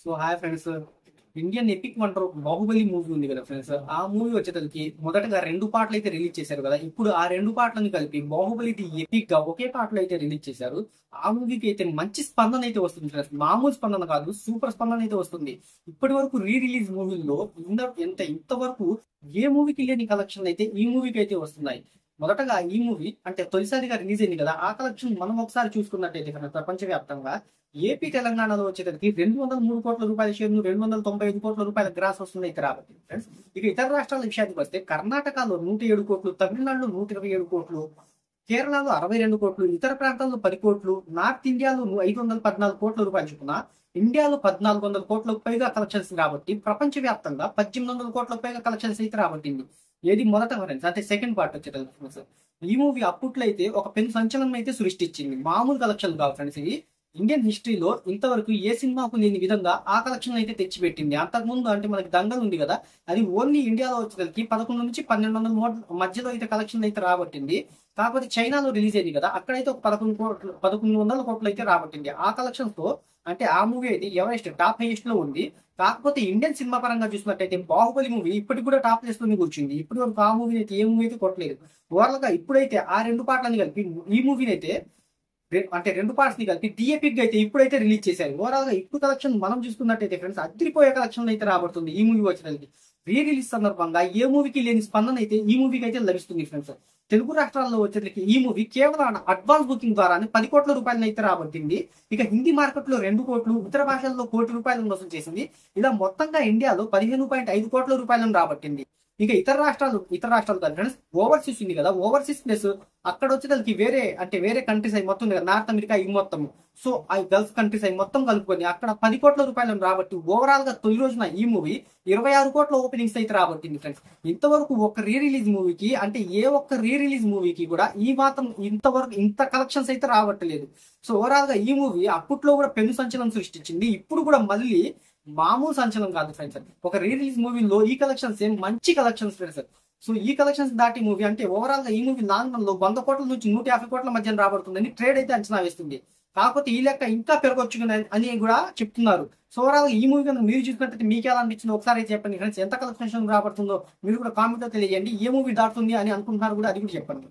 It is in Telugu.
So hi friends, Indian epic wonder Baahubali movie ఉంది కదా ఫ్రెండ్స్. ఆ మూవీ వచ్చేసరికి మొదటగా 2 పాటలు అయితే రిలీజ్ చేశారు కదా. ఇప్పుడు ఆ 2 పాటలను కలిపి బాహుబలి ది ఎపిక్ గా ఒకే పాటలో అయితే రిలీజ్ చేశారు. ఆ మూవీకి అయితే మంచి స్పందన అయితే వస్తుంది ఫ్రెండ్స్. మామూలు స్పందన కాదు, సూపర్ స్పందన అయితే వస్తుంది. ఇప్పటి వరకు రీ రిలీజ్ మూవీల్లో ఇంతవరకు ఏ మూవీకి లేని కలెక్షన్ అయితే ఈ మూవీకి అయితే వస్తున్నాయి. మొదటగా ఈ మూవీ అంటే తొలిసారిగా రిలీజ్ అయింది కదా, ఆ కలెక్షన్ మనం ఒకసారి చూసుకున్నట్టయితే కనుక ప్రపంచవ్యాప్తంగా ఏపీ తెలంగాణలో వచ్చేసరికి 203 కోట్ల రూపాయల షేర్లు, 295 కోట్ల రూపాయల గ్రాస్ వస్తుంది అయితే రాబట్టి ఫ్రెండ్స్. ఇక ఇతర రాష్ట్రాల విషయానికి వస్తే కర్ణాటకలో 107 కోట్లు, తమిళనాడులో 127 కోట్లు, కేరళలో 62 కోట్లు, ఇతర ప్రాంతాల్లో 10 కోట్లు, నార్త్ ఇండియాలో 514 కోట్ల రూపాయలు చొప్పున, ఇండియాలో 1400 కోట్లకు పైగా కలెక్షన్స్ రాబట్టి ప్రపంచవ్యాప్తంగా 1800 కోట్లకు పైగా కలెక్షన్స్ అయితే రాబట్టింది. ఏది మొదట ఫ్రెండ్స్ అంటే సెకండ్ పార్ట్ వచ్చేటప్పుడు ఫ్రెండ్స్. ఈ మూవీ అప్పట్లో అయితే ఒక పెను సంచలనం అయితే సృష్టించింది. మామూలు కలెక్షన్ కావు ఫ్రెండ్స్. ఇది ఇండియన్ హిస్టరీలో ఇంతవరకు ఏ సినిమాకు లేని విధంగా ఆ కలెక్షన్ అయితే తెచ్చిపెట్టింది. అంతకుముందు అంటే మనకి దంగల్ ఉంది కదా, అది ఓన్లీ ఇండియాలో వచ్చేసరికి 11 నుంచి 1200 మధ్యలో అయితే కలెక్షన్ అయితే రాబట్టింది. కాకపోతే చైనాలో రిలీజ్ అయింది కదా, అక్కడైతే ఒక 1100 కోట్లు అయితే రాబట్టింది. ఆ కలెక్షన్స్ తో అంటే ఆ మూవీ అయితే ఎవరెస్ట్ టాప్ హైయెస్ట్ లో ఉంది. కాకపోతే ఇండియన్ సినిమా పరంగా చూసినట్టయితే బాహుబలి మూవీ ఇప్పటికి కూడా టాప్ లిస్ట్ లోనే కూర్చుంది. ఇప్పటి వరకు ఆ మూవీ అయితే ఏ మూవీ అయితే కొట్టలేదు. ఓవరాల్ గా ఇప్పుడైతే ఆ 2 పాటలని కలిపి ఈ మూవీని అయితే అంటే 2 పార్ట్స్ ని కలిపి థియేటిక్ గా అయితే ఇప్పుడైతే రిలీజ్ చేశారు. ఓవరాల్ గా ఇప్పుడు కలెక్షన్ మనం చూసుకున్నట్టయితే ఫ్రెండ్స్ అదిరిపోయే కలెక్షన్ అయితే రాబడుతుంది ఈ మూవీ వచ్చేసరికి. రీ రిలీజ్ సందర్భంగా ఏ మూవీకి లేని స్పందన అయితే ఈ మూవీకి అయితే లభిస్తుంది ఫ్రెండ్స్. తెలుగు రాష్ట్రాల్లో వచ్చేసరికి ఈ మూవీ కేవలం అడ్వాన్స్ బుకింగ్ ద్వారానే 10 కోట్ల రూపాయలను అయితే రాబట్టింది. ఇక హిందీ మార్కెట్ లో 2 కోట్లు, ఇతర భాషల్లో 1 కోటి రూపాయలను వసూలు చేసింది. ఇలా మొత్తంగా ఇండియాలో 15.5 కోట్ల రూపాయలను రాబట్టింది. ఇక ఇతర రాష్ట్రాలు కాదు ఫ్రెండ్స్, ఓవర్సీస్ ఉంది కదా, ఓవర్సీస్ ప్లస్ అక్కడ వచ్చేదానికి వేరే కంట్రీస్ అవి మొత్తం కదా, నార్త్ అమెరికా ఇవి మొత్తం, సో ఆ గల్ఫ్ కంట్రీస్ అవి మొత్తం కలుపుకొని అక్కడ 10 కోట్ల రూపాయలను రాబట్టి ఓవరాల్ గా తొలి రోజున ఈ మూవీ 26 కోట్ల ఓపెనింగ్స్ అయితే రాబట్టింది ఫ్రెండ్స్. ఇంతవరకు ఒక రీ రిలీజ్ మూవీకి అంటే ఏ ఒక్క రీ రిలీజ్ మూవీకి కూడా ఈ మాత్రం ఇంతవరకు ఇంత కలెక్షన్స్ అయితే రాబట్టలేదు. సో ఓవరాల్ గా ఈ మూవీ అప్పట్లో కూడా పెను సంచలనం సృష్టించింది. ఇప్పుడు కూడా మళ్ళీ మామూలు సంచలనం కాదు ఫ్రెండ్స్. ఒక రీ రిలీజ్ మూవీలో ఈ కలెక్షన్స్ మంచి కలెక్షన్స్ ఫ్రెండ్స్. సో ఈ కలెక్షన్స్ దాటి మూవీ అంటే ఓవరాల్ గా ఈ మూవీ లాంగ్ రన్ లో 100 కోట్ల నుంచి 150 కోట్ల మధ్య రాబడుతుందని ట్రేడ్ అయితే అంచనా వేస్తుంది. కాకపోతే ఈ లెక్క ఇంకా పెరగొచ్చు అని కూడా చెప్తున్నారు. సో ఓవరాల్ గా ఈ మూవీ కనుక మీరు చూసినట్టయితే మీకు ఎలా అనిపించిందో ఒకసారి చెప్పండి ఫ్రెండ్స్. ఎంత కలెక్షన్ రాబడుతుందో మీరు కూడా కామెంట్ లో తెలియజేయండి. ఏ మూవీ దాటుతుంది అని అనుకుంటున్నారు కూడా అది కూడా చెప్పండి.